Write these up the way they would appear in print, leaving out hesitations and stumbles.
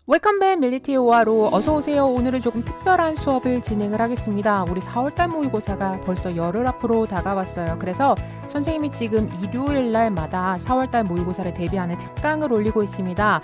웰컴백 밀리티오와로 어서오세요. 오늘은 조금 특별한 수업을 진행을 하겠습니다. 우리 4월달 모의고사가 벌써 열흘 앞으로 다가왔어요. 그래서 선생님이 지금 일요일 날마다 4월달 모의고사를 대비하는 특강을 올리고 있습니다.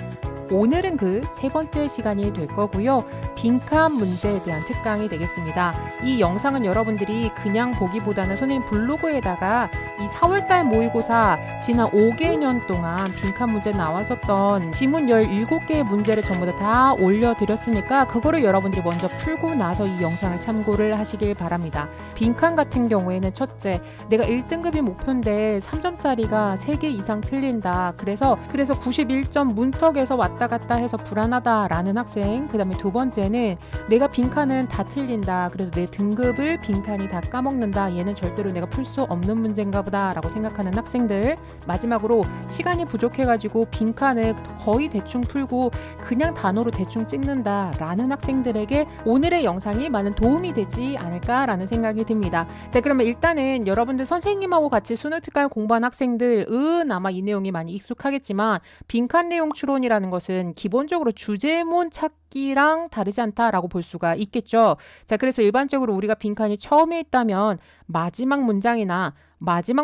오늘은 그 세 번째 시간이 될 거고요. 빈칸 문제에 대한 특강이 되겠습니다. 이 영상은 여러분들이 그냥 보기보다는 선생님 블로그에다가 이 4월달 모의고사 지난 5개년 동안 빈칸 문제 나왔었던 지문 17개의 문제를 전부 다 올려드렸으니까 그거를 여러분들이 먼저 풀고 나서 이 영상을 참고를 하시길 바랍니다. 빈칸 같은 경우에는 첫째, 내가 1등급이 목표인데 3점짜리가 3개 이상 틀린다. 그래서 91점 문턱에서 왔다 갔다 해서 불안하다라는 학생. 그 다음에 두 번째는 내가 빈칸은 다 틀린다. 그래서 내 등급을 빈칸이 다 까먹는다. 얘는 절대로 내가 풀 수 없는 문제인가 보다 라고 생각하는 학생들. 마지막으로 시간이 부족해가지고 빈칸을 거의 대충 풀고 그냥 단어로 대충 찍는다 라는 학생들에게 오늘의 영상이 많은 도움이 되지 않을까라는 생각이 듭니다. 자, 그러면 일단은 여러분들 선생님하고 같이 수능 특강 공부한 학생들은 아마 이 내용이 많이 익숙하겠지만 빈칸 내용 추론이라는 것은 기본적으로 주제문 찾기랑 다르지 않다라고 볼 수가 있겠죠. 자, 그래서 일반적으로 우리가 빈칸이 처음에 있다면 마지막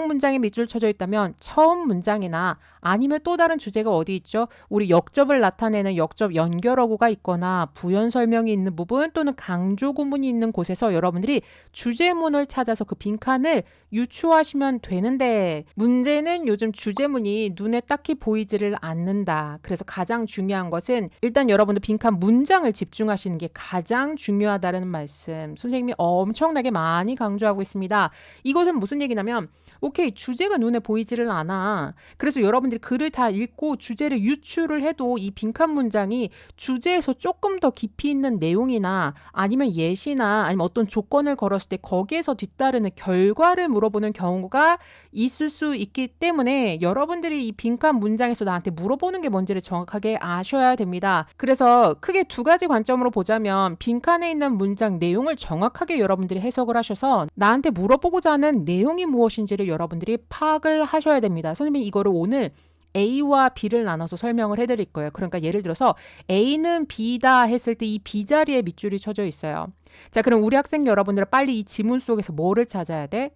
문장에 밑줄 쳐져 있다면 처음 문장이나 아니면 또 다른 주제가 어디 있죠? 우리 역접을 나타내는 역접 연결어구가 있거나 부연 설명이 있는 부분 또는 강조 구문이 있는 곳에서 여러분들이 주제문을 찾아서 그 빈칸을 유추하시면 되는데 문제는 요즘 주제문이 눈에 딱히 보이지를 않는다. 그래서 가장 중요한 것은 일단 여러분들 빈칸 문장을 집중하시는 게 가장 중요하다는 말씀 선생님이 엄청나게 많이 강조하고 있습니다. 이것은 무슨 얘기냐면 오케이, 주제가 눈에 보이지를 않아. 그래서 여러분들이 글을 다 읽고 주제를 유추를 해도 이 빈칸 문장이 주제에서 조금 더 깊이 있는 내용이나 아니면 예시나 아니면 어떤 조건을 걸었을 때 거기에서 뒤따르는 결과를 물어보는 경우가 있을 수 있기 때문에 여러분들이 이 빈칸 문장에서 나한테 물어보는 게 뭔지를 정확하게 아셔야 됩니다. 그래서 크게 두 가지 관점으로 보자면 빈칸에 있는 문장 내용을 정확하게 여러분들이 해석을 하셔서 나한테 물어보고자 하는 내용이 무엇인지를 여러분들이 파악을 하셔야 됩니다. 선생님이 이거를 오늘 A와 B를 나눠서 설명을 해드릴 거예요. 그러니까 예를 들어서 A는 B다 했을 때 이 B 자리에 밑줄이 쳐져 있어요. 자, 그럼 우리 학생 여러분들은 빨리 이 지문 속에서 뭐를 찾아야 돼?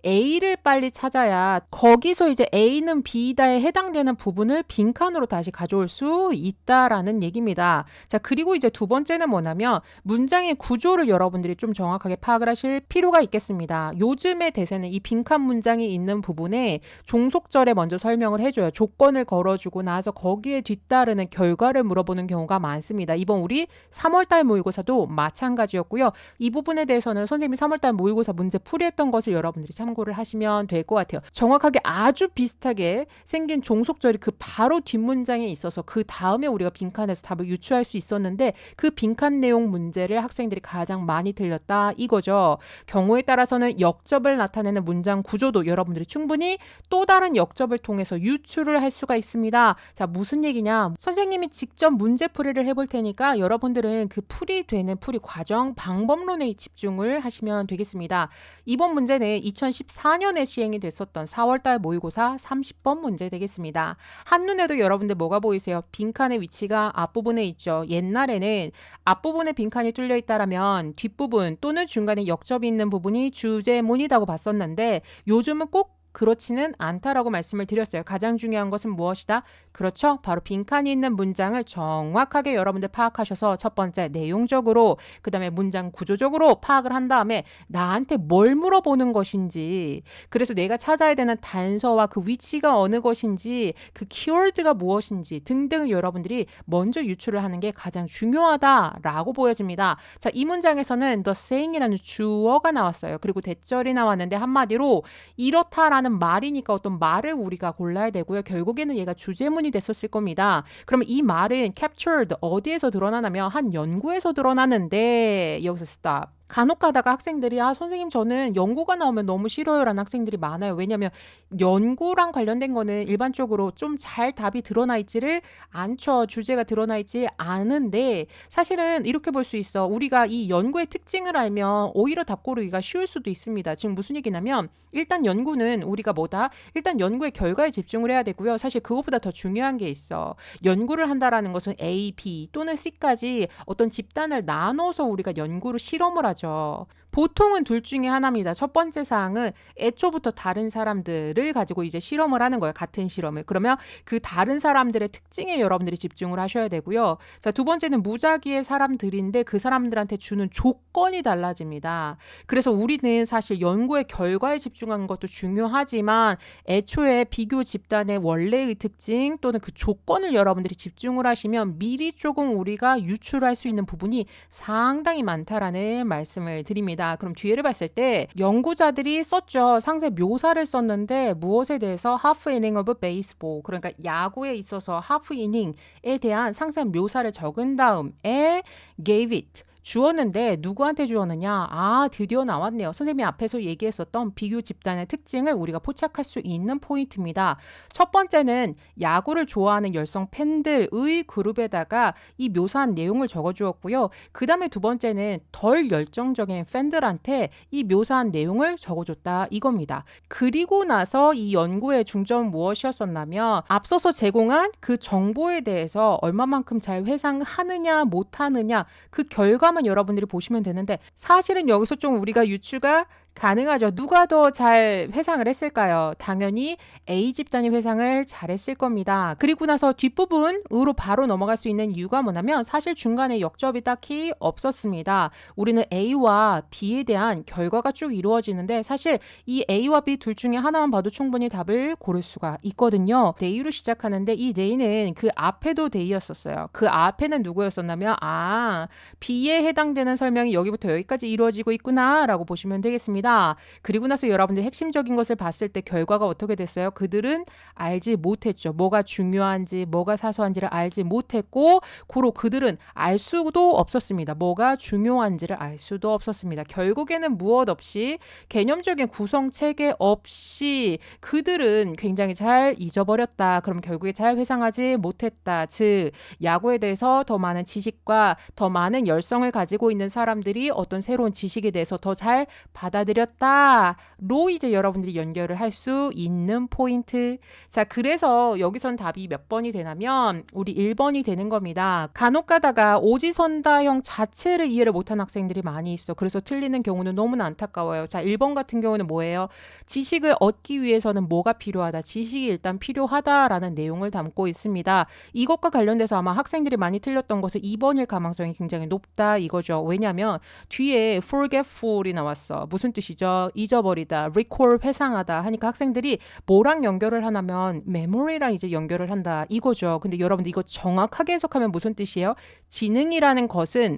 A를 빨리 찾아야 거기서 이제 A는 B다에 해당되는 부분을 빈칸으로 다시 가져올 수 있다라는 얘기입니다. 자, 그리고 이제 두 번째는 뭐냐면 문장의 구조를 여러분들이 좀 정확하게 파악을 하실 필요가 있겠습니다. 요즘의 대세는 이 빈칸 문장이 있는 부분에 종속절에 먼저 설명을 해줘요. 조건을 걸어주고 나서 거기에 뒤따르는 결과를 물어보는 경우가 많습니다. 이번 우리 3월달 모의고사도 마찬가지였고요. 이 부분에 대해서는 선생님이 3월달 모의고사 문제 풀이했던 것을 여러분들이 참고를 하시면 될 것 같아요. 정확하게 아주 비슷하게 생긴 종속절이 그 바로 뒷문장에 있어서 그 다음에 우리가 빈칸에서 답을 유추할 수 있었는데 그 빈칸 내용 문제를 학생들이 가장 많이 틀렸다 이거죠. 경우에 따라서는 역접을 나타내는 문장 구조도 여러분들이 충분히 또 다른 역접을 통해서 유추를 할 수가 있습니다. 자, 무슨 얘기냐? 선생님이 직접 문제 풀이를 해볼 테니까 여러분들은 그 풀이되는 풀이 과정 방법론에 집중을 하시면 되겠습니다. 이번 문제는 2014년에 시행이 됐었던 4월달 모의고사 30번 문제 되겠습니다. 한눈에도 여러분들 뭐가 보이세요? 빈칸의 위치가 앞부분에 있죠. 옛날에는 앞부분에 빈칸이 뚫려 있다라면 뒷부분 또는 중간에 역접이 있는 부분이 주제문이라고 봤었는데 요즘은 꼭 그렇지는 않다라고 말씀을 드렸어요. 가장 중요한 것은 무엇이다? 그렇죠. 바로 빈칸이 있는 문장을 정확하게 여러분들 파악하셔서 첫 번째 내용적으로 그 다음에 문장 구조적으로 파악을 한 다음에 나한테 뭘 물어보는 것인지 그래서 내가 찾아야 되는 단서와 그 위치가 어느 것인지 그 키워드가 무엇인지 등등을 여러분들이 먼저 유추를 하는 게 가장 중요하다라고 보여집니다. 자, 이 문장에서는 the saying이라는 주어가 나왔어요. 그리고 대절이 나왔는데 한마디로 이렇다라는 말이니까 어떤 말을 우리가 골라야 되고요. 결국에는 얘가 주제문이 됐었을 겁니다. 그러면 이 말은 captured 어디에서 드러나냐면 한 연구에서 드러나는데 여기서 stop. 간혹 가다가 학생들이 선생님 저는 연구가 나오면 너무 싫어요라는 학생들이 많아요. 왜냐하면 연구랑 관련된 거는 일반적으로 좀 잘 답이 드러나 있지를 않죠. 주제가 드러나 있지 않은데 사실은 이렇게 볼 수 있어. 우리가 이 연구의 특징을 알면 오히려 답 고르기가 쉬울 수도 있습니다. 지금 무슨 얘기냐면 일단 연구는 우리가 뭐다? 일단 연구의 결과에 집중을 해야 되고요. 사실 그것보다 더 중요한 게 있어. 연구를 한다라는 것은 A, B 또는 C까지 어떤 집단을 나눠서 우리가 연구를 실험을 하죠. 보통은 둘 중에 하나입니다. 첫 번째 사항은 애초부터 다른 사람들을 가지고 이제 실험을 하는 거예요. 같은 실험을. 그러면 그 다른 사람들의 특징에 여러분들이 집중을 하셔야 되고요. 자, 두 번째는 무작위의 사람들인데 그 사람들한테 주는 조건이 달라집니다. 그래서 우리는 사실 연구의 결과에 집중하는 것도 중요하지만 애초에 비교 집단의 원래의 특징 또는 그 조건을 여러분들이 집중을 하시면 미리 조금 우리가 유출할 수 있는 부분이 상당히 많다라는 말씀을 드립니다. 그럼 뒤에를 봤을 때 연구자들이 썼죠. 상세 묘사를 썼는데 무엇에 대해서 half inning of baseball 그러니까 야구에 있어서 half inning에 대한 상세한 묘사를 적은 다음에 gave it 주었는데 누구한테 주었느냐? 드디어 나왔네요. 선생님이 앞에서 얘기했었던 비교 집단의 특징을 우리가 포착할 수 있는 포인트입니다. 첫 번째는 야구를 좋아하는 열성 팬들의 그룹에다가 이 묘사한 내용을 적어주었고요. 그 다음에 두 번째는 덜 열정적인 팬들한테 이 묘사한 내용을 적어줬다 이겁니다. 그리고 나서 이 연구의 중점은 무엇이었었냐면 앞서서 제공한 그 정보에 대해서 얼마만큼 잘 회상하느냐 못하느냐 그 결과만 여러분들이 보시면 되는데 사실은 여기서 좀 우리가 유추가 가능하죠. 누가 더 잘 회상을 했을까요? 당연히 A 집단이 회상을 잘했을 겁니다. 그리고 나서 뒷부분으로 바로 넘어갈 수 있는 이유가 뭐냐면 사실 중간에 역접이 딱히 없었습니다. 우리는 A와 B에 대한 결과가 쭉 이루어지는데 사실 이 A와 B 둘 중에 하나만 봐도 충분히 답을 고를 수가 있거든요. 데이로 시작하는데 이 데이는 그 앞에도 데이였었어요. 그 앞에는 누구였었냐면 B에 해당되는 설명이 여기부터 여기까지 이루어지고 있구나 라고 보시면 되겠습니다. 그리고 나서 여러분들 핵심적인 것을 봤을 때 결과가 어떻게 됐어요? 그들은 알지 못했죠. 뭐가 중요한지 뭐가 사소한지를 알지 못했고 고로 그들은 알 수도 없었습니다. 뭐가 중요한지를 알 수도 없었습니다. 결국에는 무엇 없이 개념적인 구성체계 없이 그들은 굉장히 잘 잊어버렸다. 그럼 결국에 잘 회상하지 못했다. 즉 야구에 대해서 더 많은 지식과 더 많은 열성을 가지고 있는 사람들이 어떤 새로운 지식에 대해서 더 잘 받아들였다로 이제 여러분들이 연결을 할 수 있는 포인트. 자, 그래서 여기선 답이 몇 번이 되냐면 우리 1번이 되는 겁니다. 간혹 가다가 오지선다형 자체를 이해를 못한 학생들이 많이 있어. 그래서 틀리는 경우는 너무나 안타까워요. 자, 1번 같은 경우는 뭐예요? 지식을 얻기 위해서는 뭐가 필요하다? 지식이 일단 필요하다라는 내용을 담고 있습니다. 이것과 관련돼서 아마 학생들이 많이 틀렸던 것은 2번일 가능성이 굉장히 높다 이거죠. 왜냐하면 뒤에 forgetful이 나왔어. 무슨 뜻이죠? 잊어버리다, recall 회상하다 하니까 학생들이 뭐랑 연결을 하냐면 memory랑 이제 연결을 한다 이거죠. 근데 여러분들 이거 정확하게 해석하면 무슨 뜻이에요? 지능이라는 것은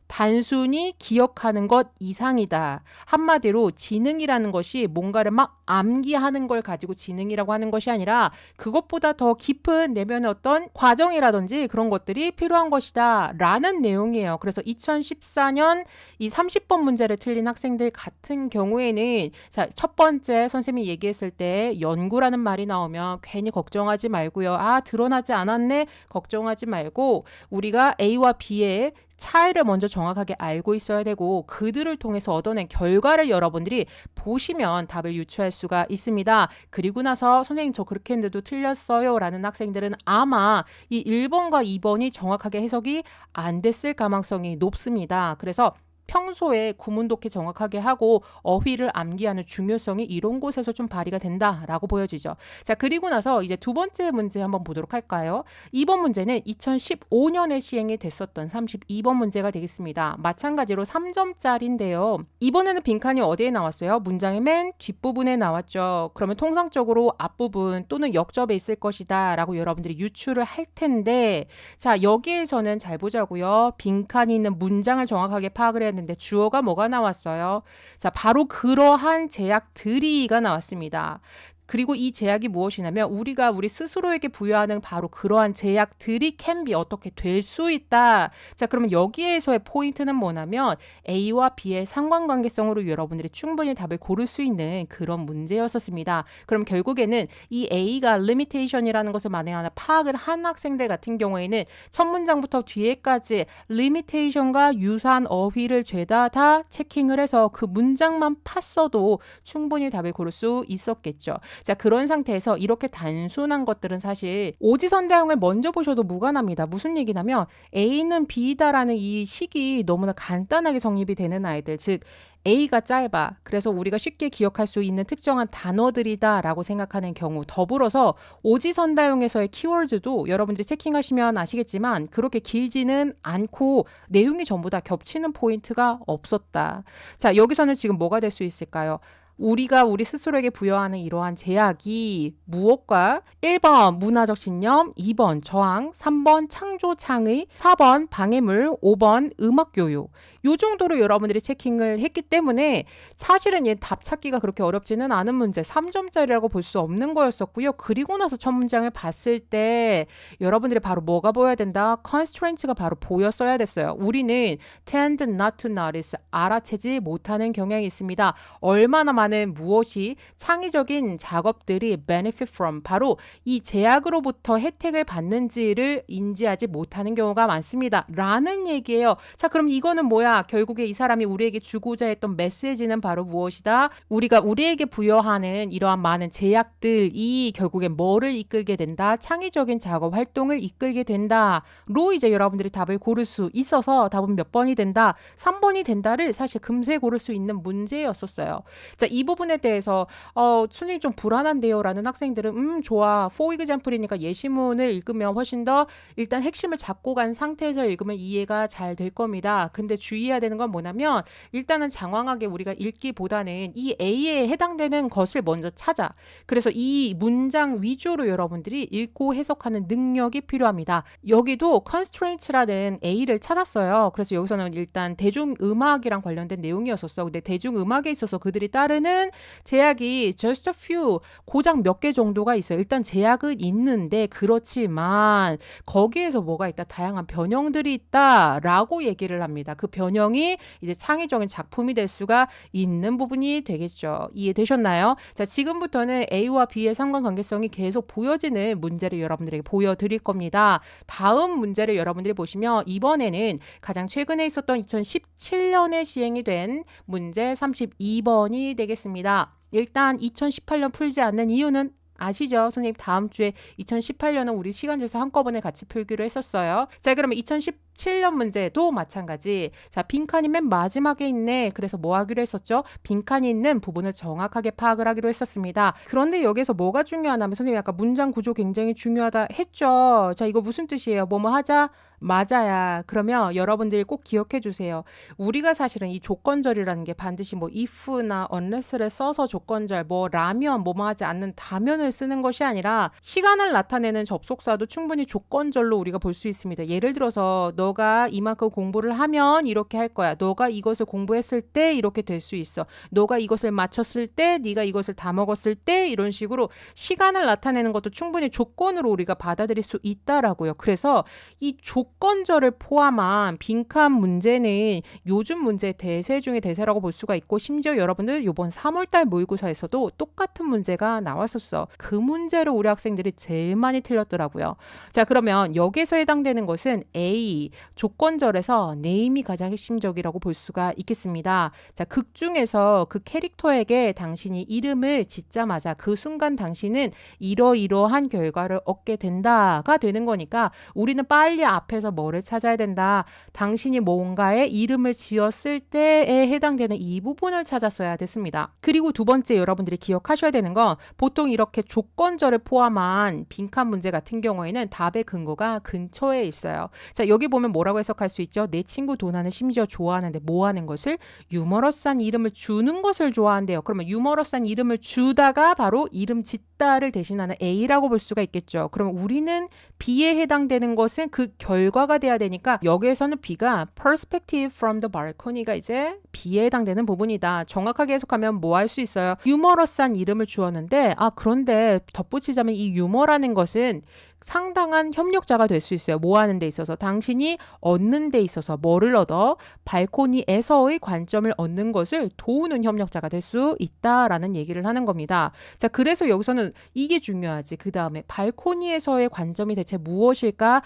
단순히 기억하는 것 이상이다. 한마디로 지능이라는 것이 뭔가를 막 암기하는 걸 가지고 지능이라고 하는 것이 아니라 그것보다 더 깊은 내면의 어떤 과정이라든지 그런 것들이 필요한 것이다 라는 내용이에요. 그래서 2014년 이 30번 문제를 틀린 학생들 같은 경우에는 자, 첫 번째 선생님이 얘기했을 때 연구라는 말이 나오면 괜히 걱정하지 말고요. 드러나지 않았네 걱정하지 말고 우리가 A와 B의 차이를 먼저 정확하게 알고 있어야 되고 그들을 통해서 얻어낸 결과를 여러분들이 보시면 답을 유추할 수가 있습니다. 그리고 나서 선생님 저 그렇게 했는데도 틀렸어요 라는 학생들은 아마 이 1번과 2번이 정확하게 해석이 안 됐을 가능성이 높습니다. 그래서 평소에 구문독해 정확하게 하고 어휘를 암기하는 중요성이 이런 곳에서 좀 발휘가 된다라고 보여지죠. 자, 그리고 나서 이제 두 번째 문제 한번 보도록 할까요? 이번 문제는 2015년에 시행이 됐었던 32번 문제가 되겠습니다. 마찬가지로 3점짜리인데요. 이번에는 빈칸이 어디에 나왔어요? 문장의 맨 뒷부분에 나왔죠. 그러면 통상적으로 앞부분 또는 역접에 있을 것이다 라고 여러분들이 유추를 할 텐데 자, 여기에서는 잘 보자고요. 빈칸이 있는 문장을 정확하게 파악을 해야 했는데 주어가 뭐가 나왔어요? 자, 바로 그러한 제약들이가 나왔습니다. 그리고 이 제약이 무엇이냐면 우리가 우리 스스로에게 부여하는 바로 그러한 제약들이 can be 어떻게 될 수 있다. 자, 그러면 여기에서의 포인트는 뭐냐면 A와 B의 상관관계성으로 여러분들이 충분히 답을 고를 수 있는 그런 문제였었습니다. 그럼 결국에는 이 A가 limitation이라는 것을 만에 하나 파악을 한 학생들 같은 경우에는 첫 문장부터 뒤에까지 limitation과 유사한 어휘를 죄다 다 체킹을 해서 그 문장만 팠어도 충분히 답을 고를 수 있었겠죠. 자, 그런 상태에서 이렇게 단순한 것들은 사실 오지선다형을 먼저 보셔도 무관합니다. 무슨 얘기냐면 A는 B다라는 이 식이 너무나 간단하게 성립이 되는 아이들, 즉 A가 짧아. 그래서 우리가 쉽게 기억할 수 있는 특정한 단어들이다 라고 생각하는 경우, 더불어서 오지선다형에서의 키워드도 여러분들이 체킹하시면 아시겠지만 그렇게 길지는 않고 내용이 전부 다 겹치는 포인트가 없었다. 자, 여기서는 지금 뭐가 될 수 있을까요? 우리가 우리 스스로에게 부여하는 이러한 제약이 무엇과 1번 문화적 신념, 2번 저항, 3번 창조 창의, 4번 방해물, 5번 음악 교육. 요 정도로 여러분들이 체킹을 했기 때문에 사실은 얘 답 찾기가 그렇게 어렵지는 않은 문제, 3점짜리라고 볼 수 없는 거였었고요. 그리고 나서 첫 문장을 봤을 때 여러분들이 바로 뭐가 보여야 된다? constraints가 바로 보였어야 됐어요. 우리는 tend not to notice, 알아채지 못하는 경향이 있습니다. 얼마나 많은 무엇이 창의적인 작업들이 benefit from, 바로 이 제약으로부터 혜택을 받는지를 인지하지 못하는 경우가 많습니다. 라는 얘기예요. 자, 그럼 이거는 뭐야? 결국에 이 사람이 우리에게 주고자 했던 메시지는 바로 무엇이다? 우리가 우리에게 부여하는 이러한 많은 제약들이 결국에 뭐를 이끌게 된다? 창의적인 작업 활동을 이끌게 된다로 이제 여러분들이 답을 고를 수 있어서 답은 몇 번이 된다? 3번이 된다를 사실 금세 고를 수 있는 문제였었어요. 자, 이 부분에 대해서 선생님 좀 불안한데요 라는 학생들은 좋아. for example이니까 예시문을 읽으면 훨씬 더 일단 핵심을 잡고 간 상태에서 읽으면 이해가 잘 될 겁니다. 근데 주의해야 되는 건 뭐냐면 일단은 장황하게 우리가 읽기보다는 이 A에 해당되는 것을 먼저 찾아. 그래서 이 문장 위주로 여러분들이 읽고 해석하는 능력이 필요합니다. 여기도 constraints라는 A를 찾았어요. 그래서 여기서는 일단 대중음악이랑 관련된 내용이었었어. 근데 대중음악에 있어서 그들이 따르는 제약이 just a few, 고작 몇 개 정도가 있어요. 일단 제약은 있는데 그렇지만 거기에서 뭐가 있다? 다양한 변형들이 있다라고 얘기를 합니다. 그 변형이 이제 창의적인 작품이 될 수가 있는 부분이 되겠죠. 이해되셨나요? 자, 지금부터는 A와 B의 상관관계성이 계속 보여지는 문제를 여러분들에게 보여드릴 겁니다. 다음 문제를 여러분들이 보시면 이번에는 가장 최근에 있었던 2017년에 시행이 된 문제 32번이 되겠습니다. 일단 2018년 풀지 않는 이유는 아시죠? 선생님 다음 주에 2018년은 우리 시간제에서 한꺼번에 같이 풀기로 했었어요. 자, 그러면 2017년 문제도 마찬가지. 자, 빈칸이 맨 마지막에 있네. 그래서 뭐 하기로 했었죠? 빈칸이 있는 부분을 정확하게 파악을 하기로 했었습니다. 그런데 여기서 뭐가 중요하냐면 선생님 아까 문장 구조 굉장히 중요하다 했죠. 자, 이거 무슨 뜻이에요? 뭐뭐 하자? 맞아야. 그러면 여러분들 꼭 기억해 주세요. 우리가 사실은 이 조건절이라는 게 반드시 뭐 if나 unless를 써서 조건절, 뭐 라면, 뭐뭐 하지 않는 다면을 쓰는 것이 아니라 시간을 나타내는 접속사도 충분히 조건절로 우리가 볼 수 있습니다. 예를 들어서 너가 이만큼 공부를 하면 이렇게 할 거야. 너가 이것을 공부했을 때 이렇게 될 수 있어. 너가 이것을 마쳤을 때, 네가 이것을 다 먹었을 때, 이런 식으로 시간을 나타내는 것도 충분히 조건으로 우리가 받아들일 수 있다라고요. 그래서 이 조건절을 포함한 빈칸 문제는 요즘 문제 대세 중에 대세라고 볼 수가 있고, 심지어 여러분들 이번 3월달 모의고사에서도 똑같은 문제가 나왔었어. 그 문제를 우리 학생들이 제일 많이 틀렸더라고요. 자, 그러면 여기서 해당되는 것은 A, 조건절에서 name이 가장 핵심적이라고 볼 수가 있겠습니다. 자, 극 중에서 그 캐릭터에게 당신이 이름을 짓자마자 그 순간 당신은 이러이러한 결과를 얻게 된다가 되는 거니까 우리는 빨리 앞에서 뭐를 찾아야 된다. 당신이 뭔가에 이름을 지었을 때에 해당되는 이 부분을 찾았어야 됐습니다. 그리고 두 번째 여러분들이 기억하셔야 되는 건 보통 이렇게 조건절을 포함한 빈칸 문제 같은 경우에는 답의 근거가 근처에 있어요. 자, 여기 보면 뭐라고 해석할 수 있죠? 내 친구 도나는 심지어 좋아하는데 뭐 하는 것을? 유머러스한 이름을 주는 것을 좋아한대요. 그러면 유머러스한 이름을 주다가 바로 이름 짓다 있다를 대신하는 A라고 볼 수가 있겠죠. 그럼 우리는 B에 해당되는 것은 그 결과가 돼야 되니까 여기에서는 B가 perspective from the balcony가 이제 B에 해당되는 부분이다. 정확하게 해석하면 뭐 할 수 있어요? 유머러스한 이름을 주었는데 그런데 덧붙이자면 이 유머라는 것은 상당한 협력자가 될 수 있어요. 뭐 하는 데 있어서 당신이 얻는 데 있어서 뭐를 얻어? 발코니에서의 관점을 얻는 것을 도우는 협력자가 될 수 있다라는 얘기를 하는 겁니다. 자, 그래서 여기서는 이게 중요하지. 그 다음에 발코니에서의 관점이 대체 무엇일까?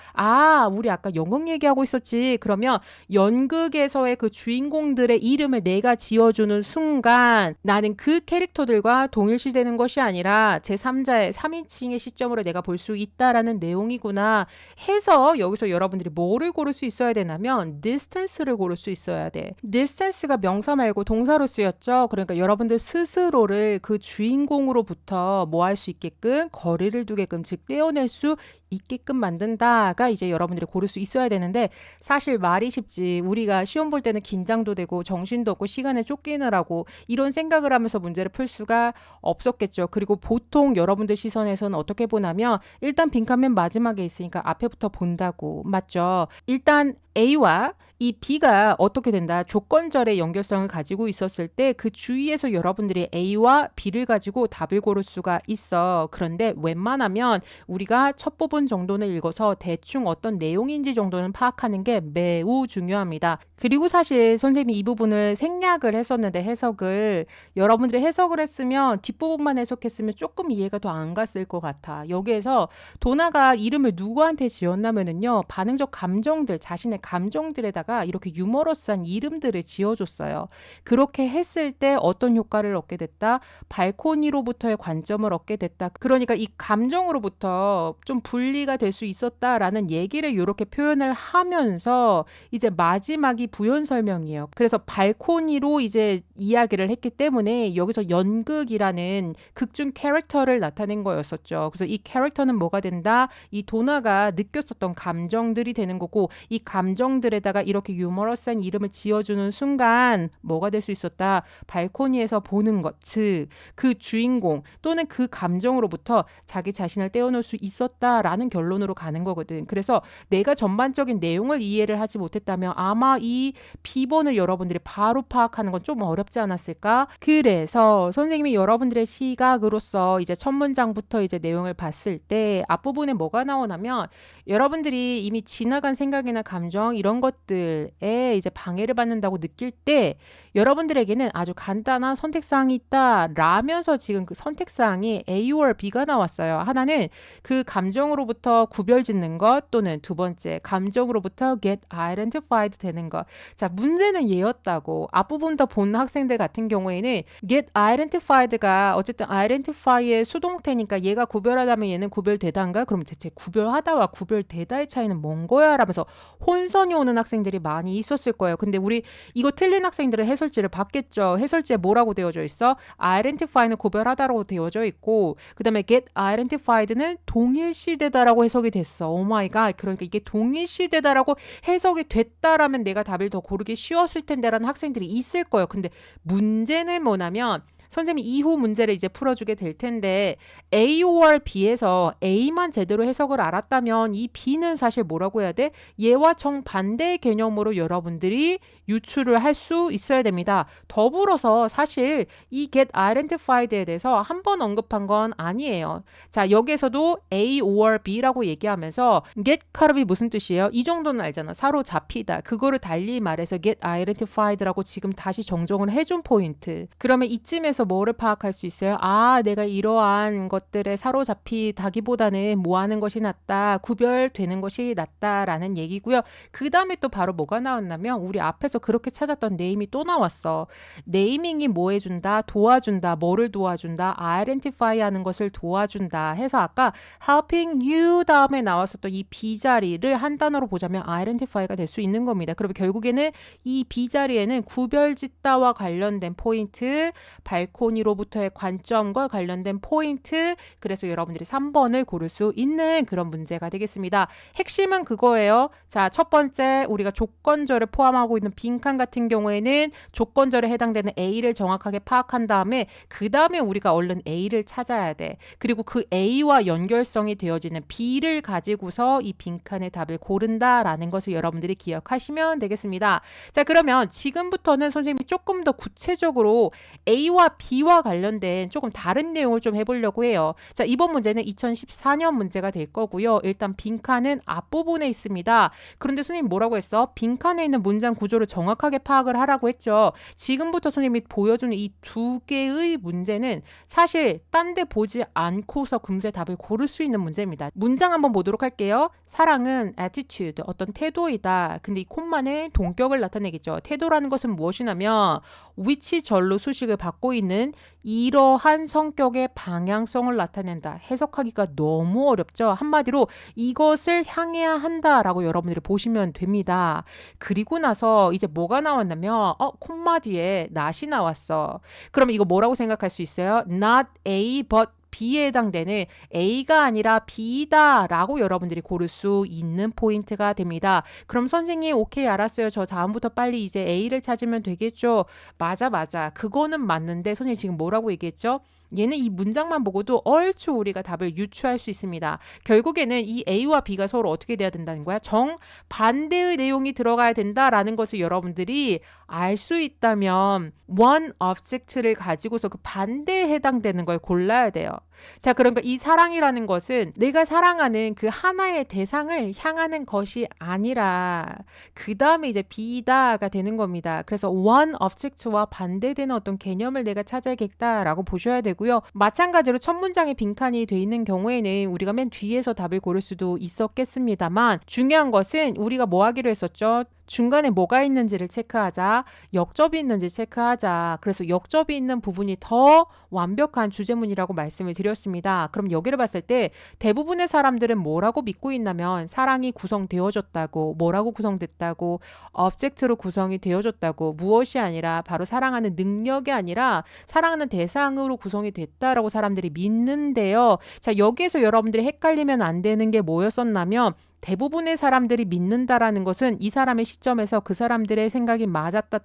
우리 아까 연극 얘기하고 있었지. 그러면 연극에서의 그 주인공들의 이름을 내가 지어주는 순간 나는 그 캐릭터들과 동일시되는 것이 아니라 제3자의 3인칭의 시점으로 내가 볼 수 있다라는 내용이구나 해서 여기서 여러분들이 뭐를 고를 수 있어야 되냐면 distance를 고를 수 있어야 돼. distance가 명사 말고 동사로 쓰였죠. 그러니까 여러분들 스스로를 그 주인공으로부터 뭐 할 수 있게끔 거리를 두게끔 즉 떼어낼 수 있게끔 만든다가 이제 여러분들이 고를 수 있어야 되는데 사실 말이 쉽지. 우리가 시험 볼 때는 긴장도 되고 정신도 없고 시간에 쫓기느라고 이런 생각을 하면서 문제를 풀 수가 없었겠죠. 그리고 보통 여러분들 시선에서는 어떻게 보냐면 일단 빈칸맨 마지막에 있으니까 앞에부터 본다고. 맞죠? 일단 A와 이 B가 어떻게 된다? 조건절의 연결성을 가지고 있었을 때 그 주위에서 여러분들이 A와 B를 가지고 답을 고를 수가 있어. 그런데 웬만하면 우리가 첫 부분 정도는 읽어서 대충 어떤 내용인지 정도는 파악하는 게 매우 중요합니다. 그리고 사실 선생님이 이 부분을 생략을 했었는데 해석을 여러분들이 해석을 했으면 뒷부분만 해석했으면 조금 이해가 더 안 갔을 것 같아. 여기에서 도나가 이름을 누구한테 지었냐면은요. 반응적 감정들, 자신의 감정들에다가 이렇게 유머러스한 이름들을 지어줬어요. 그렇게 했을 때 어떤 효과를 얻게 됐다? 발코니로부터의 관점을 얻게 됐다. 그러니까 이 감정으로부터 좀 분리가 될 수 있었다라는 얘기를 이렇게 표현을 하면서 이제 마지막이 부연 설명이에요. 그래서 발코니로 이제 이야기를 했기 때문에 여기서 연극이라는 극중 캐릭터를 나타낸 거였었죠. 그래서 이 캐릭터는 뭐가 된다? 이 도나가 느꼈었던 감정들이 되는 거고 이 감정들에다가 이렇게 유머러스한 이름을 지어주는 순간 뭐가 될 수 있었다? 발코니에서 보는 것, 즉 그 주인공 또는 그 감정으로부터 자기 자신을 떼어놓을 수 있었다라는 결론으로 가는 거거든. 그래서 내가 전반적인 내용을 이해를 하지 못했다면 아마 이 B번을 여러분들이 바로 파악하는 건 좀 어렵지 않았을까? 그래서 선생님이 여러분들의 시각으로서 이제 첫 문장부터 이제 내용을 봤을 때 앞부분에 뭐가 나오냐면 여러분들이 이미 지나간 생각이나 감정 이런 것들에 이제 방해를 받는다고 느낄 때 여러분들에게는 아주 간단한 선택사항이 있다 라면서 지금 그 선택사항이 A or B가 나왔어요. 하나는 그 감정으로부터 구별짓는 것 또는 두 번째 감정으로부터 get identified 되는 것. 자, 문제는 얘였다고. 앞부분부터 본 학생들 같은 경우에는 get identified가 어쨌든 identify의 수동태니까 얘가 구별하다면 얘는 구별되다인가? 그럼 대체 구별하다와 구별되다의 차이는 뭔 거야? 라면서 혼선이 오는 학생들이 많이 있었을 거예요. 근데 우리 이거 틀린 학생들은 해설지를 봤겠죠. 해설지에 뭐라고 되어져 있어? identify는 구별하다라고 되어져 있고 그 다음에 get identified는 동일시되다라고 해석이 됐어. 오 마이 갓. 그러니까 이게 동일시되다라고 해석이 됐다라면 내가 답을 더 고르기 쉬웠을 텐데라는 학생들이 있을 거예요. 근데 문제는 뭐냐면 선생님이 이후 문제를 이제 풀어주게 될 텐데 A or B에서 A만 제대로 해석을 알았다면 이 B는 사실 뭐라고 해야 돼? 얘와 정반대의 개념으로 여러분들이 유추를 할 수 있어야 됩니다. 더불어서 사실 이 get identified에 대해서 한 번 언급한 건 아니에요. 자, 여기에서도 A or B라고 얘기하면서 get caught up이 무슨 뜻이에요? 이 정도는 알잖아. 사로잡히다. 그거를 달리 말해서 get identified라고 지금 다시 정정을 해준 포인트. 그러면 이쯤에서 뭐를 파악할 수 있어요? 내가 이러한 것들에 사로잡히다기보다는 뭐 하는 것이 낫다, 구별되는 것이 낫다라는 얘기고요. 그 다음에 또 바로 뭐가 나왔냐면 우리 앞에서 그렇게 찾았던 네임이 또 나왔어. 네이밍이 뭐 해준다? 도와준다. 뭐를 도와준다? identify 하는 것을 도와준다 해서 아까 helping you 다음에 나왔었던 이 B자리를 한 단어로 보자면 identify가 될 수 있는 겁니다. 그러면 결국에는 이 B자리에는 구별짓다와 관련된 포인트, 말코니로부터의 관점과 관련된 포인트, 그래서 여러분들이 3번을 고를 수 있는 그런 문제가 되겠습니다. 핵심은 그거예요. 자, 첫 번째 우리가 조건절을 포함하고 있는 빈칸 같은 경우에는 조건절에 해당되는 A를 정확하게 파악한 다음에 그 다음에 우리가 얼른 A를 찾아야 돼. 그리고 그 A와 연결성이 되어지는 B를 가지고서 이 빈칸의 답을 고른다라는 것을 여러분들이 기억하시면 되겠습니다. 자, 그러면 지금부터는 선생님이 조금 더 구체적으로 A와 B와 관련된 조금 다른 내용을 좀 해보려고 해요. 자, 이번 문제는 2014년 문제가 될 거고요. 일단 빈칸은 앞부분에 있습니다. 그런데 선생님 뭐라고 했어? 빈칸에 있는 문장 구조를 정확하게 파악을 하라고 했죠. 지금부터 선생님이 보여주는 이 두 개의 문제는 사실 딴 데 보지 않고서 금세 답을 고를 수 있는 문제입니다. 문장 한번 보도록 할게요. 사랑은 attitude, 어떤 태도이다. 근데 이 콤마는 동격을 나타내겠죠. 태도라는 것은 무엇이냐면 위치절로 수식을 받고 있는 이러한 성격의 방향성을 나타낸다. 해석하기가 너무 어렵죠. 한마디로 이것을 향해야 한다라고 여러분들이 보시면 됩니다. 그리고 나서 이제 뭐가 나왔냐면 콤마 뒤에 not이 나왔어. 그럼 이거 뭐라고 생각할 수 있어요? Not A but B에 해당되는 A가 아니라 B다 라고 여러분들이 고를 수 있는 포인트가 됩니다. 그럼 선생님 오케이 알았어요. 저 다음부터 빨리 이제 A를 찾으면 되겠죠. 맞아. 그거는 맞는데 선생님 지금 뭐라고 얘기했죠? 얘는 이 문장만 보고도 얼추 우리가 답을 유추할 수 있습니다. 결국에는 이 A와 B가 서로 어떻게 돼야 된다는 거야? 정반대의 내용이 들어가야 된다라는 것을 여러분들이 알 수 있다면 one object를 가지고서 그 반대에 해당되는 걸 골라야 돼요. 자, 그러니까 이 사랑이라는 것은 내가 사랑하는 그 하나의 대상을 향하는 것이 아니라 그 다음에 이제 B다가 되는 겁니다. 그래서 one object와 반대되는 어떤 개념을 내가 찾아야겠다라고 보셔야 되고요. 마찬가지로 첫 문장에 빈칸이 돼 있는 경우에는 우리가 맨 뒤에서 답을 고를 수도 있었겠습니다만 중요한 것은 우리가 뭐 하기로 했었죠? 중간에 뭐가 있는지를 체크하자. 역접이 있는지 체크하자. 그래서 역접이 있는 부분이 더 완벽한 주제문이라고 말씀을 드렸습니다. 그럼 여기를 봤을 때 대부분의 사람들은 뭐라고 믿고 있냐면 사랑이 구성되어졌다고, 뭐라고 구성됐다고, object로 구성이 되어졌다고, 무엇이 아니라 바로 사랑하는 능력이 아니라 사랑하는 대상으로 구성이 됐다라고 사람들이 믿는데요. 자, 여기에서 여러분들이 헷갈리면 안 되는 게 뭐였었냐면 대부분의 사람들이 믿는다라는 것은 이 사람의 시점에서 그 사람들의 생각이 맞았다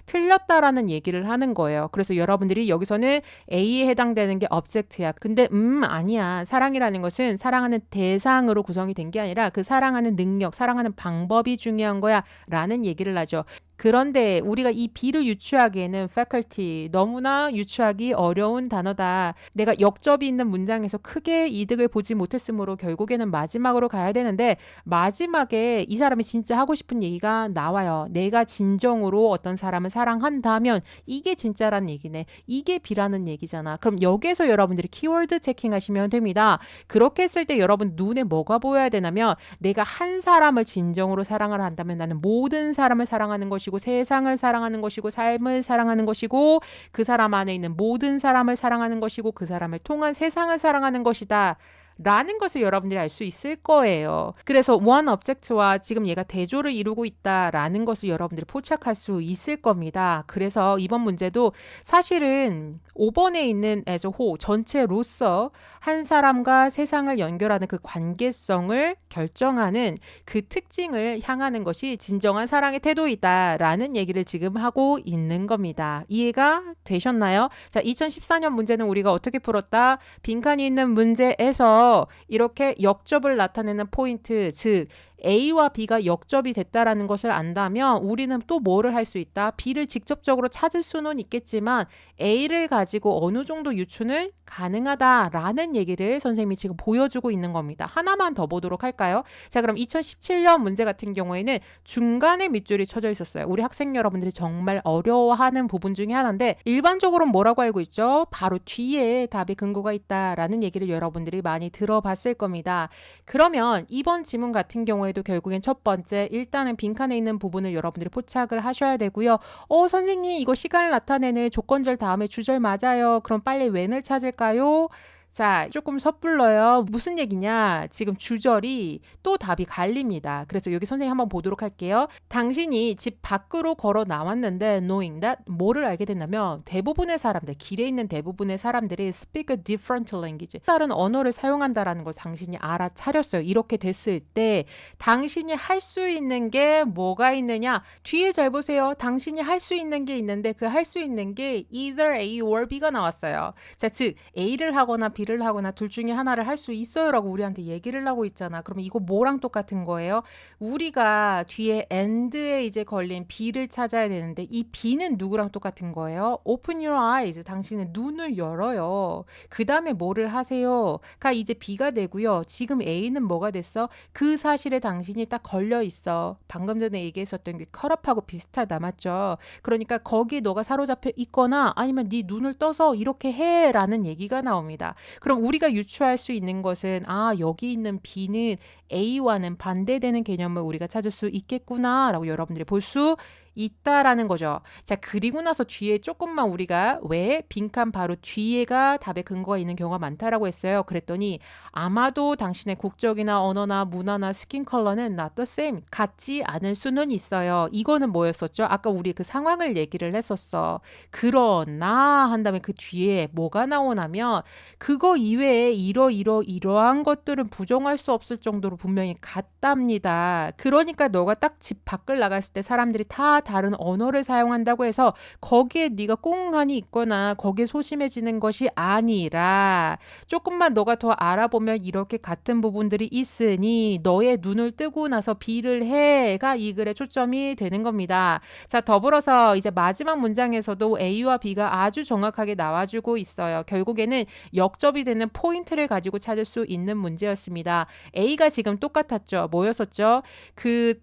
틀렸다라는 얘기를 하는 거예요. 그래서 여러분들이 여기서는 A에 해당되는 게 object야. 근데 아니야. 사랑이라는 것은 사랑하는 대상으로 구성이 된 게 아니라 그 사랑하는 능력, 사랑하는 방법이 중요한 거야 라는 얘기를 하죠. 그런데 우리가 이 B를 유추하기에는 faculty, 너무나 유추하기 어려운 단어다. 내가 역접이 있는 문장에서 크게 이득을 보지 못했으므로 결국에는 마지막으로 가야 되는데 마지막에 이 사람이 진짜 하고 싶은 얘기가 나와요. 내가 진정으로 어떤 사람을 사랑한다면 이게 진짜란 얘기네. 이게 B라는 얘기잖아. 그럼 여기에서 여러분들이 키워드 체킹하시면 됩니다. 그렇게 했을 때 여러분 눈에 뭐가 보여야 되냐면 내가 한 사람을 진정으로 사랑을 한다면 나는 모든 사람을 사랑하는 것이고 세상을 사랑하는 것이고 삶을 사랑하는 것이고 그 사람 안에 있는 모든 사람을 사랑하는 것이고 그 사람을 통한 세상을 사랑하는 것이다 라는 것을 여러분들이 알 수 있을 거예요. 그래서 one object와 지금 얘가 대조를 이루고 있다라는 것을 여러분들이 포착할 수 있을 겁니다. 그래서 이번 문제도 사실은 5번에 있는 as a whole 전체로서 한 사람과 세상을 연결하는 그 관계성을 결정하는 그 특징을 향하는 것이 진정한 사랑의 태도이다라는 얘기를 지금 하고 있는 겁니다. 이해가 되셨나요? 자, 2014년 문제는 우리가 어떻게 풀었다? 빈칸이 있는 문제에서 이렇게 역접을 나타내는 포인트, 즉 A와 B가 역접이 됐다라는 것을 안다면 우리는 또 뭐를 할 수 있다? B를 직접적으로 찾을 수는 있겠지만 A를 가지고 어느 정도 유추는 가능하다라는 얘기를 선생님이 지금 보여주고 있는 겁니다. 하나만 더 보도록 할까요? 자, 그럼 2017년 문제 같은 경우에는 중간에 밑줄이 쳐져 있었어요. 우리 학생 여러분들이 정말 어려워하는 부분 중에 하나인데 일반적으로 뭐라고 알고 있죠? 바로 뒤에 답의 근거가 있다라는 얘기를 여러분들이 많이 들어봤을 겁니다. 그러면 이번 지문 같은 경우에도 결국엔 첫 번째 일단은 빈칸에 있는 부분을 여러분들이 포착을 하셔야 되고요. 선생님 이거 시간을 나타내는 조건절 다음에 주절 맞아요. 그럼 빨리 when을 찾을까요? 자, 조금 섣불러요. 무슨 얘기냐? 지금 주절이 또 답이 갈립니다. 그래서 여기 선생님 한번 보도록 할게요. 당신이 집 밖으로 걸어 나왔는데 knowing that 뭐를 알게 된다면 대부분의 사람들, 길에 있는 대부분의 사람들이 speak a different language. 다른 언어를 사용한다라는 걸 당신이 알아차렸어요. 이렇게 됐을 때 당신이 할 수 있는 게 뭐가 있느냐? 뒤에 잘 보세요. 당신이 할 수 있는 게 있는데 그 할 수 있는 게 either A or B가 나왔어요. 자, 즉 A를 하거나 B를 하거나 둘 중에 하나를 할 수 있어요라고 우리한테 얘기를 하고 있잖아. 그러면 이거 뭐랑 똑같은 거예요? 우리가 뒤에 and에 이제 걸린 B를 찾아야 되는데 이 B는 누구랑 똑같은 거예요? Open your eyes. 당신의 눈을 열어요. 그 다음에 뭐를 하세요?가 이제 B가 되고요. 지금 A는 뭐가 됐어? 그 사실에 당신이 딱 걸려 있어. 방금 전에 얘기했었던 게 컷업하고 비슷하다, 맞죠? 그러니까 거기에 너가 사로잡혀 있거나 아니면 네 눈을 떠서 이렇게 해라는 얘기가 나옵니다. 그럼 우리가 유추할 수 있는 것은 여기 있는 B는 A와는 반대되는 개념을 우리가 찾을 수 있겠구나 라고 여러분들이 볼 수 있다라는 거죠. 자, 그리고 나서 뒤에 조금만 우리가 왜 빈칸 바로 뒤에가 답의 근거가 있는 경우가 많다라고 했어요. 그랬더니 아마도 당신의 국적이나 언어나 문화나 스킨 컬러는 not the same. 같지 않을 수는 있어요. 이거는 뭐였었죠? 아까 우리 그 상황을 얘기를 했었어. 그러나 한 다음에 그 뒤에 뭐가 나오냐면 그거 이외에 이러한 것들은 부정할 수 없을 정도로 분명히 같답니다. 그러니까 너가 딱 집 밖을 나갔을 때 사람들이 다 다른 언어를 사용한다고 해서 거기에 네가 꽁하니 있거나 거기에 소심해지는 것이 아니라 조금만 너가 더 알아보면 이렇게 같은 부분들이 있으니 너의 눈을 뜨고 나서 B를 해가 이 글의 초점이 되는 겁니다. 자, 더불어서 이제 마지막 문장에서도 A와 B가 아주 정확하게 나와주고 있어요. 결국에는 역접이 되는 포인트를 가지고 찾을 수 있는 문제였습니다. A가 지금 똑같았죠. 뭐였었죠? 그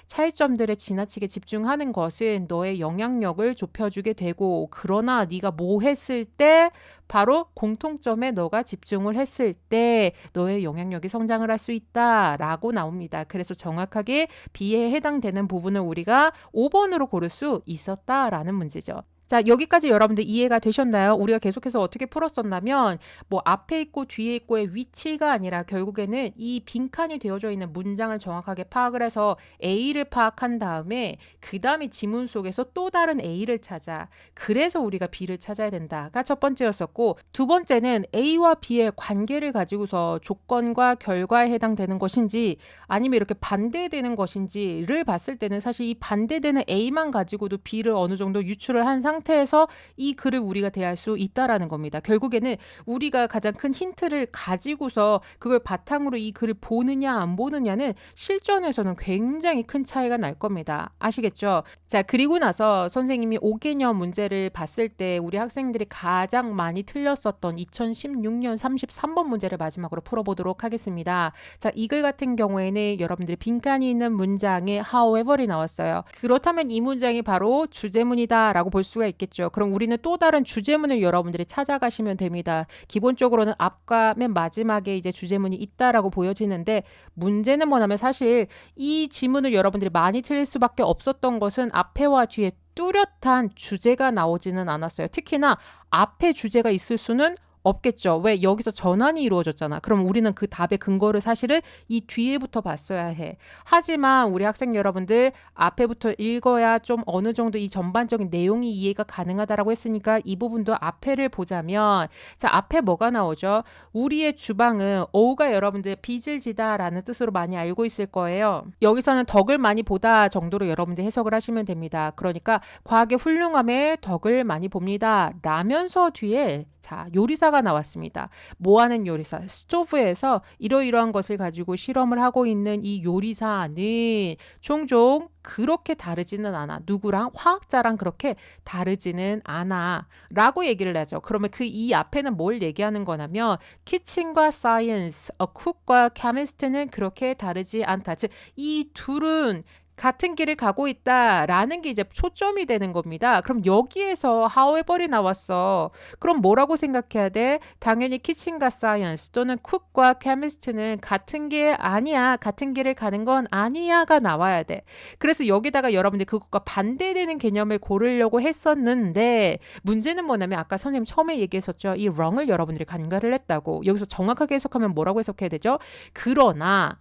차이점들에 지나치게 집중하는 것은 너의 영향력을 좁혀주게 되고 그러나 네가 뭐 했을 때 바로 공통점에 너가 집중을 했을 때 너의 영향력이 성장을 할 수 있다라고 나옵니다. 그래서 정확하게 B에 해당되는 부분을 우리가 5번으로 고를 수 있었다라는 문제죠. 자, 여기까지 여러분들 이해가 되셨나요? 우리가 계속해서 어떻게 풀었었냐면 뭐 앞에 있고 뒤에 있고의 위치가 아니라 결국에는 이 빈칸이 되어져 있는 문장을 정확하게 파악을 해서 A를 파악한 다음에 그 다음에 지문 속에서 또 다른 A를 찾아. 그래서 우리가 B를 찾아야 된다가 첫 번째였었고 두 번째는 A와 B의 관계를 가지고서 조건과 결과에 해당되는 것인지 아니면 이렇게 반대되는 것인지를 봤을 때는 사실 이 반대되는 A만 가지고도 B를 어느 정도 유추를 한 상태에서 이 글을 우리가 대할 수 있다라는 겁니다. 결국에는 우리가 가장 큰 힌트를 가지고서 그걸 바탕으로 이 글을 보느냐 안 보느냐는 실전에서는 굉장히 큰 차이가 날 겁니다. 아시겠죠? 자, 그리고 나서 선생님이 5개념 문제를 봤을 때 우리 학생들이 가장 많이 틀렸었던 2016년 33번 문제를 마지막으로 풀어보도록 하겠습니다. 자, 이 글 같은 경우에는 여러분들이 빈칸이 있는 문장에 however이 나왔어요. 그렇다면 이 문장이 바로 주제문이다 라고 볼 수가 있겠죠. 그럼 우리는 또 다른 주제문을 여러분들이 찾아가시면 됩니다. 기본적으로는 앞과 맨 마지막에 이제 주제문이 있다라고 보여지는데 문제는 뭐냐면 사실 이 지문을 여러분들이 많이 틀릴 수밖에 없었던 것은 앞에와 뒤에 뚜렷한 주제가 나오지는 않았어요. 특히나 앞에 주제가 있을 수는 없겠죠. 왜? 여기서 전환이 이루어졌잖아. 그럼 우리는 그 답의 근거를 사실은 이 뒤에부터 봤어야 해. 하지만 우리 학생 여러분들 앞에부터 읽어야 좀 어느 정도 이 전반적인 내용이 이해가 가능하다라고 했으니까 이 부분도 앞에를 보자면 자, 앞에 뭐가 나오죠? 우리의 주방은 어우가 여러분들 빚을 지다라는 뜻으로 많이 알고 있을 거예요. 여기서는 덕을 많이 보다 정도로 여러분들 해석을 하시면 됩니다. 그러니까 과학의 훌륭함에 덕을 많이 봅니다. 라면서 뒤에 자, 요리사가 나왔습니다. 뭐하는 요리사? 스토브에서 이러이러한 것을 가지고 실험을 하고 있는 이 요리사는 종종 그렇게 다르지는 않아. 누구랑? 화학자랑 그렇게 다르지는 않아. 라고 얘기를 하죠. 그러면 그 이 앞에는 뭘 얘기하는 거냐면 키친과 사이언스, cook과 chemist는 그렇게 다르지 않다. 즉, 이 둘은 같은 길을 가고 있다라는 게 이제 초점이 되는 겁니다. 그럼 여기에서 however이 나왔어. 그럼 뭐라고 생각해야 돼? 당연히 kitchen과 science 또는 cook과 chemist는 같은 길 아니야. 같은 길을 가는 건 아니야가 나와야 돼. 그래서 여기다가 여러분들 그것과 반대되는 개념을 고르려고 했었는데 문제는 뭐냐면 아까 선생님 처음에 얘기했었죠. 이 wrong을 여러분들이 간과를 했다고. 여기서 정확하게 해석하면 뭐라고 해석해야 되죠? 그러나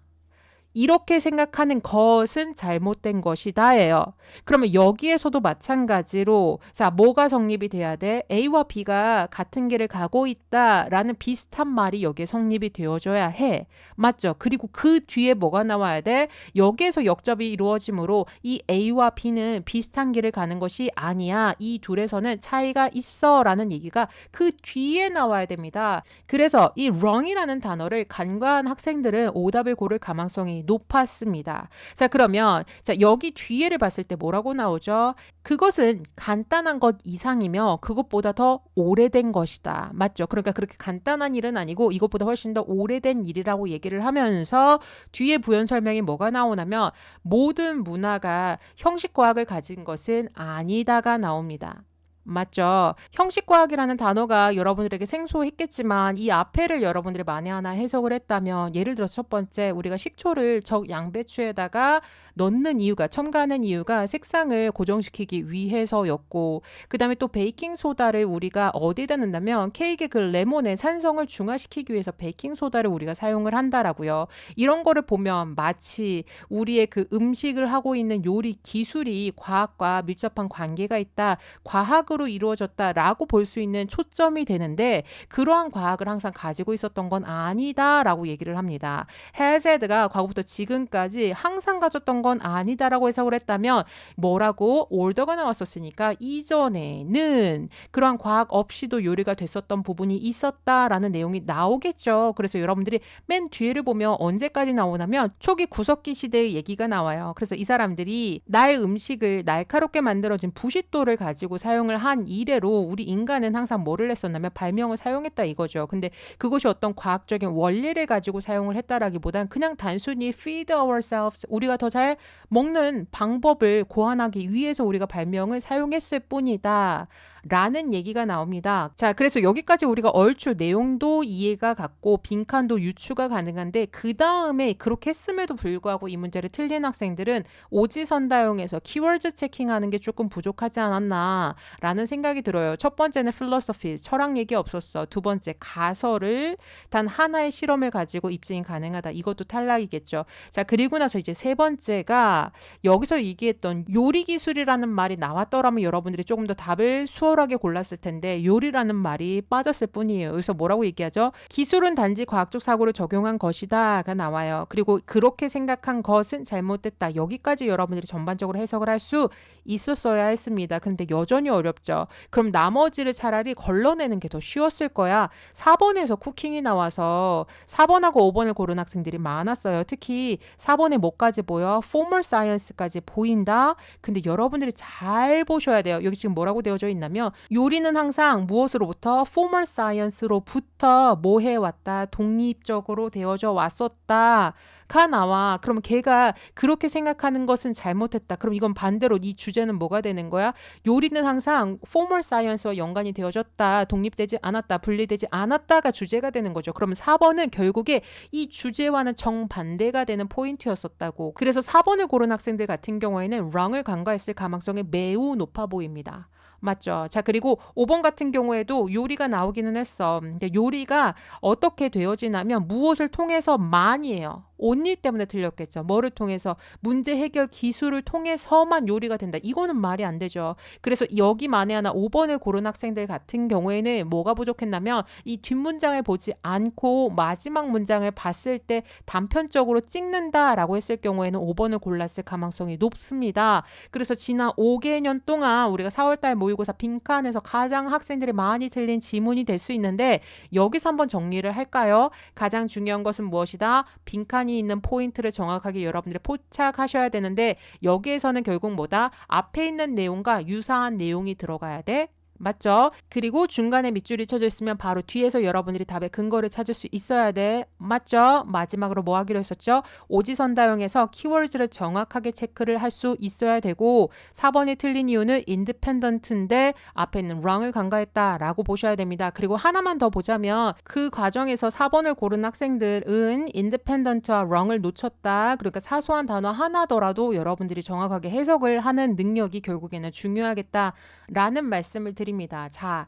이렇게 생각하는 것은 잘못된 것이다예요. 그러면 여기에서도 마찬가지로 자, 뭐가 성립이 돼야 돼? A와 B가 같은 길을 가고 있다라는 비슷한 말이 여기에 성립이 되어줘야 해. 맞죠? 그리고 그 뒤에 뭐가 나와야 돼? 여기에서 역접이 이루어지므로 이 A와 B는 비슷한 길을 가는 것이 아니야. 이 둘에서는 차이가 있어 라는 얘기가 그 뒤에 나와야 됩니다. 그래서 이 wrong이라는 단어를 간과한 학생들은 오답을 고를 가망성이 높았습니다. 자, 그러면 자, 여기 뒤에를 봤을 때 뭐라고 나오죠? 그것은 간단한 것 이상이며 그것보다 더 오래된 것이다. 맞죠? 그러니까 그렇게 간단한 일은 아니고 이것보다 훨씬 더 오래된 일이라고 얘기를 하면서 뒤에 부연 설명이 뭐가 나오냐면 모든 문화가 형식과학을 가진 것은 아니다가 나옵니다. 맞죠? 형식과학이라는 단어가 여러분들에게 생소했겠지만 이 앞에를 여러분들이 만에 하나 해석을 했다면 예를 들어서 첫 번째 우리가 식초를 적 양배추에다가 넣는 이유가 첨가하는 이유가 색상을 고정시키기 위해서였고 그 다음에 또 베이킹소다를 우리가 어디다 넣는다면 케이크의 그 레몬의 산성을 중화시키기 위해서 베이킹소다를 우리가 사용을 한다라고요. 이런 거를 보면 마치 우리의 그 음식을 하고 있는 요리 기술이 과학과 밀접한 관계가 있다. 과학으로 이루어졌다라고 볼 수 있는 초점이 되는데 그러한 과학을 항상 가지고 있었던 건 아니다라고 얘기를 합니다. 헤세드가 과거부터 지금까지 항상 가졌던 건 아니다라고 해석을 했다면 뭐라고? 올더가 나왔었으니까 이전에는 그러한 과학 없이도 요리가 됐었던 부분이 있었다라는 내용이 나오겠죠. 그래서 여러분들이 맨 뒤에를 보면 언제까지 나오냐면 초기 구석기 시대의 얘기가 나와요. 그래서 이 사람들이 날 음식을 날카롭게 만들어진 부싯돌을 가지고 사용을 한 이래로 우리 인간은 항상 뭐를 했었냐면 발명을 사용했다 이거죠. 근데 그것이 어떤 과학적인 원리를 가지고 사용을 했다라기보단 그냥 단순히 feed ourselves 우리가 더 잘 먹는 방법을 고안하기 위해서 우리가 발명을 사용했을 뿐이다. 라는 얘기가 나옵니다. 자, 그래서 여기까지 우리가 얼추 내용도 이해가 갔고 빈칸도 유추가 가능한데 그 다음에 그렇게 했음에도 불구하고 이 문제를 틀린 학생들은 오지선다용에서 키워드 체킹하는 게 조금 부족하지 않았나 라는 생각이 들어요. 첫 번째는 philosophy, 철학 얘기 없었어. 두 번째 가설을 단 하나의 실험을 가지고 입증이 가능하다. 이것도 탈락이겠죠. 자, 그리고 나서 이제 세 번째가 여기서 얘기했던 요리 기술이라는 말이 나왔더라면 여러분들이 조금 더 답을 수월하게 골랐을 텐데 요리라는 말이 빠졌을 뿐이에요. 여기서 뭐라고 얘기하죠? 기술은 단지 과학적 사고를 적용한 것이다가 나와요. 그리고 그렇게 생각한 것은 잘못됐다. 여기까지 여러분들이 전반적으로 해석을 할 수 있었어야 했습니다. 근데 여전히 어렵죠. 그럼 나머지를 차라리 걸러내는 게 더 쉬웠을 거야. 4번에서 쿠킹이 나와서 4번하고 5번을 고른 학생들이 많았어요. 특히 4번에 뭐까지 보여? formal science까지 보인다. 근데 여러분들이 잘 보셔야 돼요. 여기 지금 뭐라고 되어져 있냐면 요리는 항상 무엇으로부터? formal science로부터 뭐 해왔다? 독립적으로 되어져 왔었다. 가 나와. 그럼 걔가 그렇게 생각하는 것은 잘못했다. 그럼 이건 반대로 이 주제는 뭐가 되는 거야? 요리는 항상 formal science와 연관이 되어졌다. 독립되지 않았다. 분리되지 않았다가 주제가 되는 거죠. 그러면 4번은 결국에 이 주제와는 정반대가 되는 포인트였었다고. 그래서 4번을 고른 학생들 같은 경우에는 wrong을 간과했을 가망성이 매우 높아 보입니다. 맞죠? 자, 그리고 5번 같은 경우에도 요리가 나오기는 했어. 근데 요리가 어떻게 되어지냐면 무엇을 통해서만이에요. only 때문에 틀렸겠죠. 뭐를 통해서? 문제 해결 기술을 통해서만 요리가 된다. 이거는 말이 안 되죠. 그래서 여기 만에 하나 5번을 고른 학생들 같은 경우에는 뭐가 부족했냐면 이 뒷문장을 보지 않고 마지막 문장을 봤을 때 단편적으로 찍는다라고 했을 경우에는 5번을 골랐을 가망성이 높습니다. 그래서 지난 5개년 동안 우리가 4월달 모의고사 빈칸에서 가장 학생들이 많이 틀린 지문이 될 수 있는데 여기서 한번 정리를 할까요? 가장 중요한 것은 무엇이다? 빈칸이 있는 포인트를 정확하게 여러분들이 포착하셔야 되는데 여기에서는 결국 뭐다? 앞에 있는 내용과 유사한 내용이 들어가야 돼. 맞죠? 그리고 중간에 밑줄이 쳐져 있으면 바로 뒤에서 여러분들이 답의 근거를 찾을 수 있어야 돼. 맞죠? 마지막으로 뭐 하기로 했었죠? 오지선다형에서 키워드를 정확하게 체크를 할 수 있어야 되고 4번이 틀린 이유는 independent인데 앞에 있는 wrong을 간과했다라고 보셔야 됩니다. 그리고 하나만 더 보자면 그 과정에서 4번을 고른 학생들은 independent와 wrong을 놓쳤다. 그러니까 사소한 단어 하나더라도 여러분들이 정확하게 해석을 하는 능력이 결국에는 중요하겠다라는 말씀을 드립니다. 자,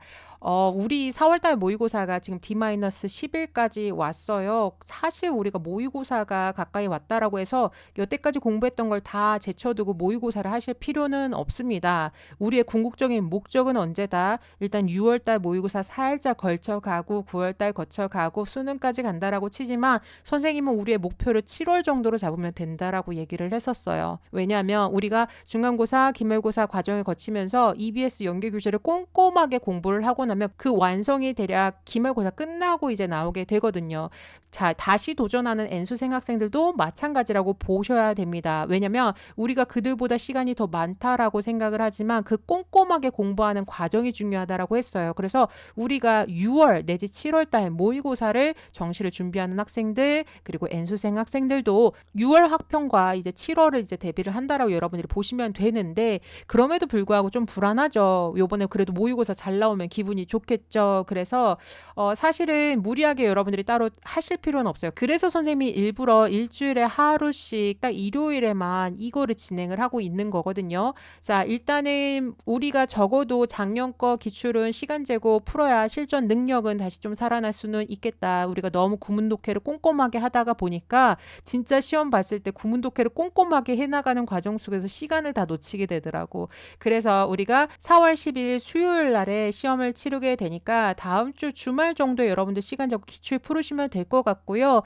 우리 4월달 모의고사가 지금 D-10일까지 왔어요. 사실 우리가 모의고사가 가까이 왔다라고 해서 여태까지 공부했던 걸 다 제쳐두고 모의고사를 하실 필요는 없습니다. 우리의 궁극적인 목적은 언제다? 일단 6월달 모의고사 살짝 걸쳐가고 9월달 거쳐가고 수능까지 간다라고 치지만 선생님은 우리의 목표를 7월 정도로 잡으면 된다라고 얘기를 했었어요. 왜냐하면 우리가 중간고사, 기말고사 과정을 거치면서 EBS 연계교재를 꼼꼼하게 공부를 하고 나면 그 완성이 대략 기말고사 끝나고 이제 나오게 되거든요. 자, 다시 도전하는 N수생 학생들도 마찬가지라고 보셔야 됩니다. 왜냐면 우리가 그들보다 시간이 더 많다라고 생각을 하지만 그 꼼꼼하게 공부하는 과정이 중요하다라고 했어요. 그래서 우리가 6월 내지 7월 달 모의고사를 정시를 준비하는 학생들 그리고 N수생 학생들도 6월 학평과 이제 7월을 이제 대비를 한다라고 여러분들이 보시면 되는데 그럼에도 불구하고 좀 불안하죠. 요번에 그래도 모의고사 잘 나오면 기분이 좋겠죠. 그래서 사실은 무리하게 여러분들이 따로 하실 필요는 없어요. 그래서 선생님이 일부러 일주일에 하루씩 딱 일요일에만 이거를 진행을 하고 있는 거거든요. 자, 일단은 우리가 적어도 작년 거 기출은 시간 재고 풀어야 실전 능력은 다시 좀 살아날 수는 있겠다. 우리가 너무 구문독해를 꼼꼼하게 하다가 보니까 진짜 시험 봤을 때 구문독해를 꼼꼼하게 해나가는 과정 속에서 시간을 다 놓치게 되더라고. 그래서 우리가 4월 10일 수요일 날에 시험을 치르게 되니까 다음 주 주말 정도에 여러분들 시간 잡고 기출 풀으시면 될 것 같고요.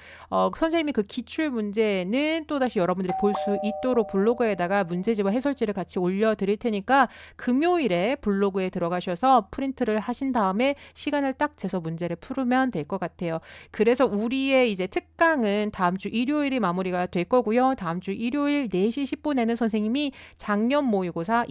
선생님이 그 기출 문제는 또다시 여러분들이 볼 수 있도록 블로그에다가 문제집과 해설지를 같이 올려드릴 테니까 금요일에 블로그에 들어가셔서 프린트를 하신 다음에 시간을 딱 재서 문제를 풀으면 될 것 같아요. 그래서 우리의 이제 특강은 다음 주 일요일이 마무리가 될 거고요. 다음 주 일요일 4시 10분에는 선생님이 작년 모의고사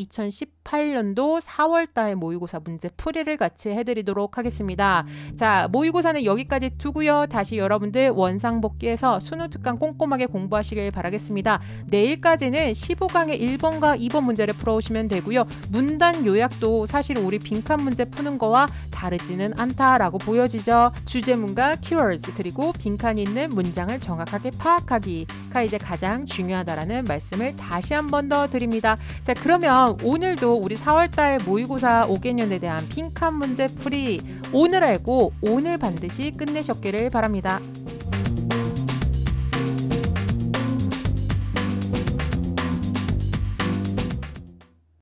2018년도 4월달 모의고사 문제 풀이를 같이 해드리도록 하겠습니다. 자, 모의고사는 여기까지 두고요. 다시 여러분들 원상복귀해서 수능 특강 꼼꼼하게 공부하시길 바라겠습니다. 내일까지는 15강의 1번과 2번 문제를 풀어오시면 되고요. 문단 요약도 사실 우리 빈칸 문제 푸는 거와 다르지는 않다라고 보여지죠. 주제문과 키워드 그리고 빈칸이 있는 문장을 정확하게 파악하기가 이제 가장 중요하다라는 말씀을 다시 한 번 더 드립니다. 자, 그러면 오늘도 우리 4월달 모의고사 5개년에 대한 빈칸 문제 풀이 오늘 알고 오늘 반드시 끝내셨기를 바랍니다.